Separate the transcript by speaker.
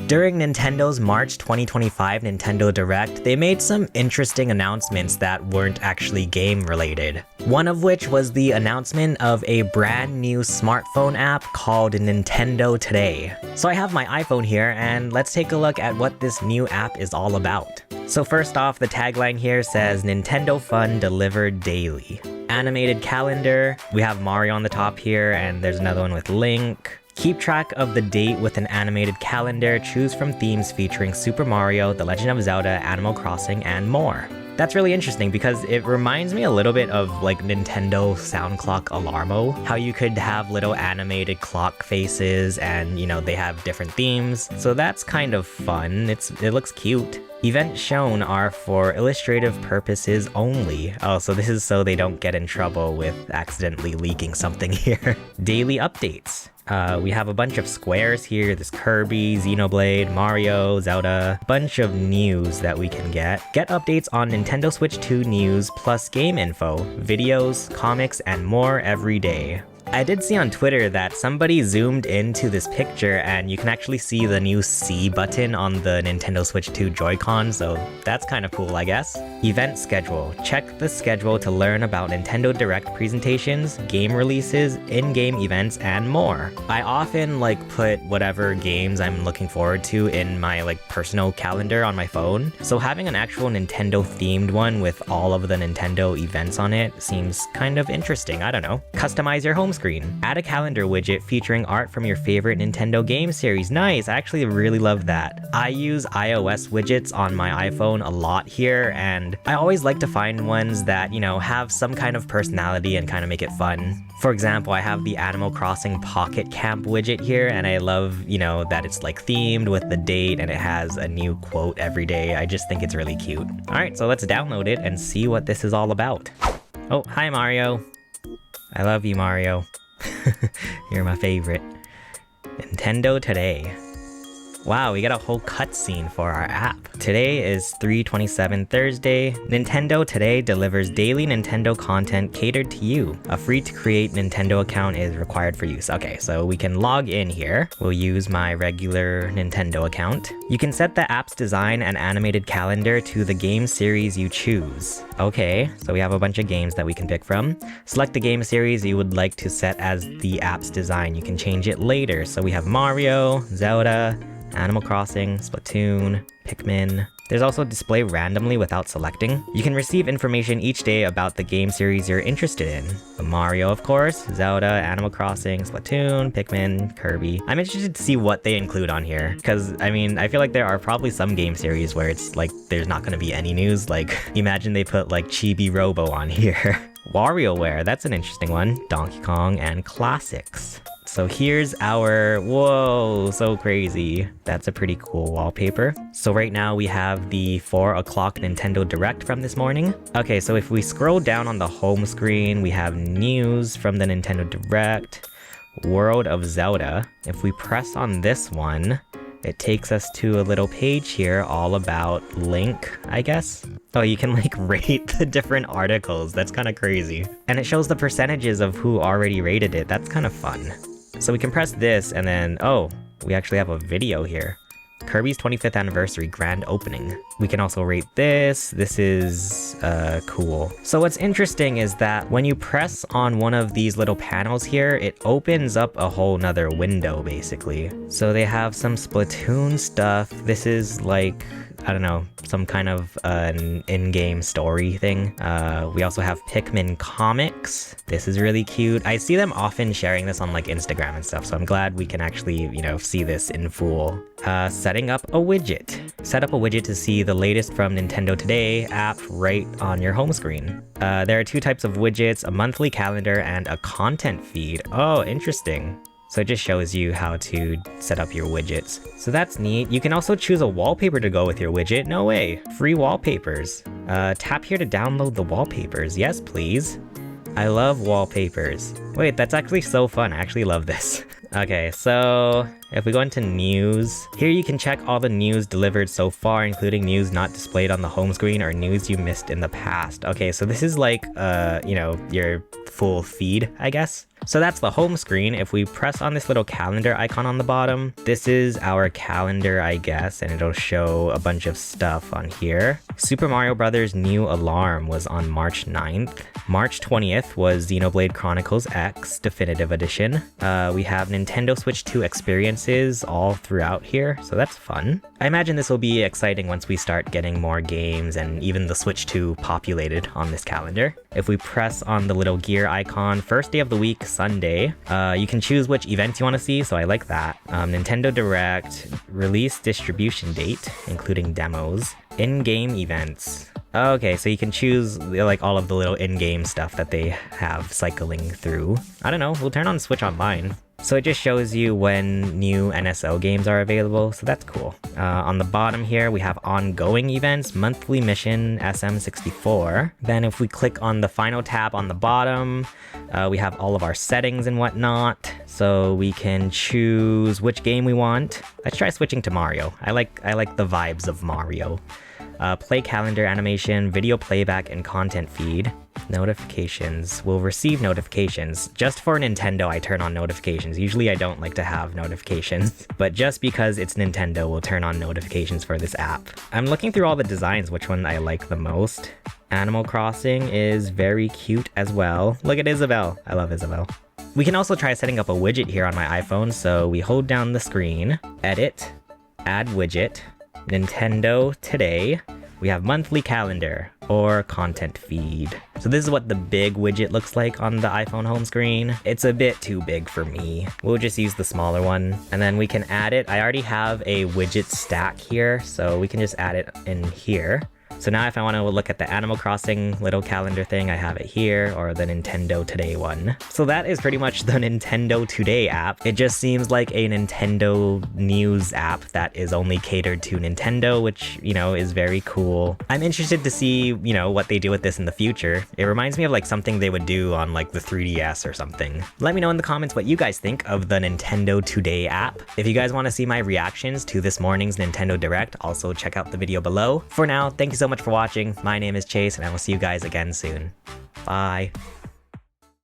Speaker 1: During Nintendo's March 2025 Nintendo Direct, they made some interesting announcements that weren't actually game related. One of which was the announcement of a brand new smartphone app called Nintendo Today. So I have my iPhone here and let's take a look at what this new app is all about. So first off, the tagline here says Nintendo Fun delivered daily. Animated calendar, we have Mario on the top here and there's another one with Link. Keep track of the date with an animated calendar, choose from themes featuring Super Mario, The Legend of Zelda, Animal Crossing, and more. That's really interesting because it reminds me a little bit of like Nintendo Sound Clock Alarmo, how you could have little animated clock faces and, you know, they have different themes. So that's kind of fun. It looks cute. Events shown are for illustrative purposes only. Oh, so this is so they don't get in trouble with accidentally leaking something here. Daily updates. We have a bunch of squares here. There's Kirby, Xenoblade, Mario, Zelda. Bunch of news that we can get. Get updates on Nintendo Switch 2 news, plus game info, videos, comics, and more every day. I did see on Twitter that somebody zoomed into this picture and you can actually see the new C button on the Nintendo Switch 2 Joy-Con, so that's kind of cool, I guess. Event schedule. Check the schedule to learn about Nintendo Direct presentations, game releases, in-game events, and more. I often put whatever games I'm looking forward to in my personal calendar on my phone, so having an actual Nintendo themed one with all of the Nintendo events on it seems kind of interesting, I don't know. Customize your home screen. Add a calendar widget featuring art from your favorite Nintendo game series. Nice, I actually really love that. I use iOS widgets on my iPhone a lot here, and I always like to find ones that, you know, have some kind of personality and kind of make it fun. For example, I have the Animal Crossing Pocket Camp widget here, and I love, you know, that it's themed with the date and it has a new quote every day. I just think it's really cute. Alright, so let's download it and see what this is all about. Oh, hi Mario. I love you, Mario. You're my favorite. Nintendo Today. Wow, we got a whole cutscene for our app. Today is 3/27 Thursday. Nintendo Today delivers daily Nintendo content catered to you. A free-to-create Nintendo account is required for use. Okay, so we can log in here. We'll use my regular Nintendo account. You can set the app's design and animated calendar to the game series you choose. Okay, so we have a bunch of games that we can pick from. Select the game series you would like to set as the app's design. You can change it later. So we have Mario, Zelda, Animal Crossing, Splatoon, Pikmin. There's also display randomly without selecting. You can receive information each day about the game series you're interested in. Mario, of course, Zelda, Animal Crossing, Splatoon, Pikmin, Kirby. I'm interested to see what they include on here, because, I mean, I feel like there are probably some game series where it's there's not gonna be any news. Imagine they put Chibi Robo on here. WarioWare, that's an interesting one. Donkey Kong and Classics. So here's our, whoa, so crazy. That's a pretty cool wallpaper. So right now we have the 4 o'clock Nintendo Direct from this morning. Okay, so if we scroll down on the home screen, we have news from the Nintendo Direct, World of Zelda. If we press on this one, it takes us to a little page here all about Link, I guess. Oh, you can rate the different articles. That's kind of crazy. And it shows the percentages of who already rated it. That's kind of fun. So we can press this and then, oh, we actually have a video here. Kirby's 25th anniversary grand opening. We can also rate this. This is cool. So what's interesting is that when you press on one of these little panels here, it opens up a whole nother window basically. So they have some Splatoon stuff. This is I don't know, some kind of an in-game story thing. We also have Pikmin comics. This is really cute. I see them often sharing this on Instagram and stuff, so I'm glad we can actually, you know, see this in full. Setting up a widget. Set up a widget to see the latest from Nintendo Today app right on your home screen. There are 2 types of widgets, a monthly calendar and a content feed. Oh, interesting. So it just shows you how to set up your widgets. So that's neat. You can also choose a wallpaper to go with your widget. No way. Free wallpapers. Tap here to download the wallpapers. Yes, please. I love wallpapers. Wait, that's actually so fun. I actually love this. Okay, so If we go into news, here you can check all the news delivered so far, including news not displayed on the home screen or news you missed in the past. Okay, so this is like, you know, your full feed, I guess. So that's the home screen. If we press on this little calendar icon on the bottom, this is our calendar, I guess, and it'll show a bunch of stuff on here. Super Mario Bros. New Alarm was on March 9th. March 20th was Xenoblade Chronicles X Definitive Edition. We have Nintendo Switch 2 experiences all throughout here, so that's fun. I imagine this will be exciting once we start getting more games and even the Switch 2 populated on this calendar. If we press on the little gear icon, first day of the week, Sunday, you can choose which events you want to see, so I like that. Nintendo Direct, release distribution date, including demos, in-game events. Okay, so you can choose like all of the little in-game stuff that they have cycling through. I don't know, we'll turn on Switch Online. So it just shows you when new NSO games are available, so that's cool. On the bottom here, we have ongoing events, monthly mission SM64. Then if we click on the final tab on the bottom, we have all of our settings and whatnot. So we can choose which game we want. Let's try switching to Mario. I like the vibes of Mario. Play calendar animation, video playback, and content feed. Notifications. We'll receive notifications. Just for Nintendo, I turn on notifications. Usually I don't like to have notifications, but just because it's Nintendo, we'll turn on notifications for this app. I'm looking through all the designs, which one I like the most. Animal Crossing is very cute as well. Look at Isabelle. I love Isabelle. We can also try setting up a widget here on my iPhone, so we hold down the screen, edit, add widget, Nintendo Today. We have monthly calendar or content feed. So this is what the big widget looks like on the iPhone home screen. It's a bit too big for me. We'll just use the smaller one and then we can add it. I already have a widget stack here, so we can just add it in here. So now if I want to look at the Animal Crossing little calendar thing, I have it here, or the Nintendo Today one. So that is pretty much the Nintendo Today app. It just seems like a Nintendo news app that is only catered to Nintendo, which, you know, is very cool. I'm interested to see, you know, what they do with this in the future. It reminds me of like something they would do on like the 3DS or something. Let me know in the comments what you guys think of the Nintendo Today app. If you guys want to see my reactions to this morning's Nintendo Direct, also check out the video below. For now, thank you so much for watching. My name is Chase, and I will see you guys again soon. Bye.